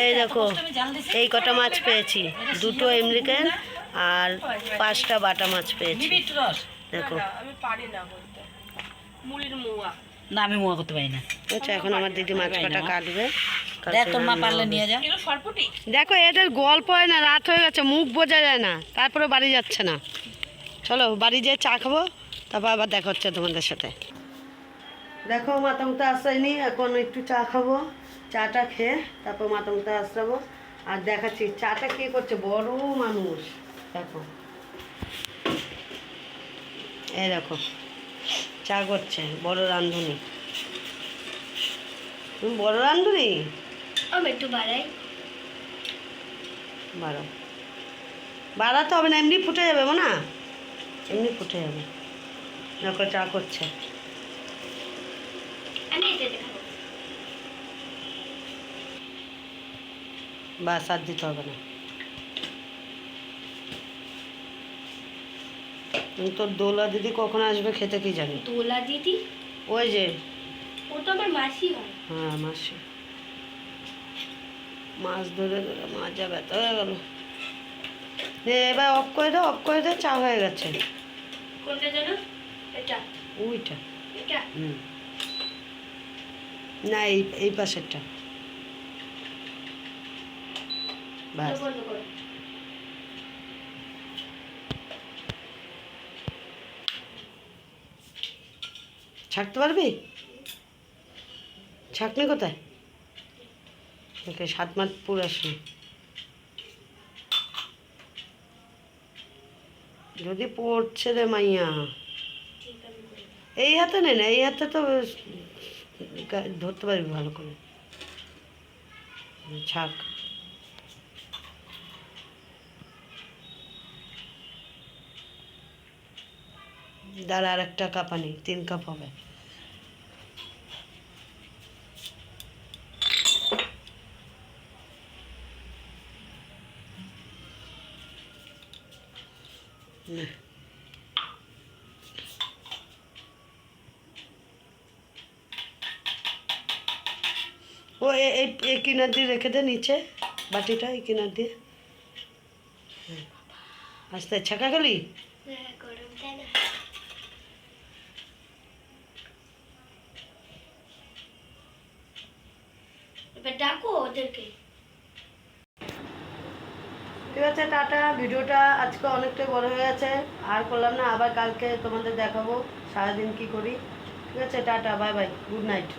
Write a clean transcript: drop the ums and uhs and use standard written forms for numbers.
এই দেখো এই কটা মাছ পেয়েছি, দুটো এমরিকান আর 5টা বাটা মাছ পেয়েছি। দেখো না আমি মোয়া করতে পারি না। আচ্ছা, এখন আমার দিদি মাছ কাটা কাটবে। দেখ তোর মা পারলে নিয়ে যা। দেখো এদের গল্প হয় না, রাত হয়ে গেছে, মুখ বোঝা যায় না, তারপরে বাড়ি যাচ্ছে না। চলো বাড়ি যেয়ে চা খাবো, তারপর আবার দেখা হচ্ছে তোমাদের সাথে। দেখো মাতামতা আশ্রায়নি, এখন একটু চা খাবো, চাটা খেয়ে তারপর মাতামতা আশ্রাবো। আর দেখাচ্ছি চাটা কে করছে, বড় মানুষ। দেখো এই দেখো চা করছে বড় রাঁধুনি। তুমি বড় রাঁধুনি? আমি একটু বাড়াই। বাড়াতে হবে না, এমনি ফুটে যাবে না, এমনি ফুটে যাবে। দেখো চা করছে। আমি এটাতে খাবো। বাস আর দিতে হবে না। তোর দোলা দিদি কখন আসবে খেতে কি জানি? দোলা দিদি? ওই যে ও তো আমার মাসি হয়। হ্যাঁ মাসি। মাছ ধরে ধরে মাজা ব্যথা হয়ে গেল। এবার অফ করে দাও, অফ করে দাও, চা হয়ে গেছে। কোনটা জানো? এটা ওইটা? এটা না, এই পাশেরটা। বাস। বন্ধ করো। ছাড়তে পারবি? ছাকনি কোথায়? ওকে 7 মাস পুরো আসে। যদি পড়ছে রে মাইয়া, এই হাতে নে না, এই হাতে তো ধরতে পারবি ভালো করে। ছাক। দাঁড়া, আর একটা কাপ আনি, 3 কাপ হবে। ও এই কিনার দিয়ে রেখে দে, নিচে বাটিটা এই কিনার দিয়ে। আস্তে ছাকা গেলি। গরম তাই না? এবার ডাকো ওদেরকে। ঠিক আছে, টাটা। ভিডিওটা আজকে অনেকটাই বড় হয়ে গেছে, আর করলাম না, আবার কালকে তোমাদের দেখাবো সারাদিন কি করি। ঠিক আছে, tata, bye bye, good night.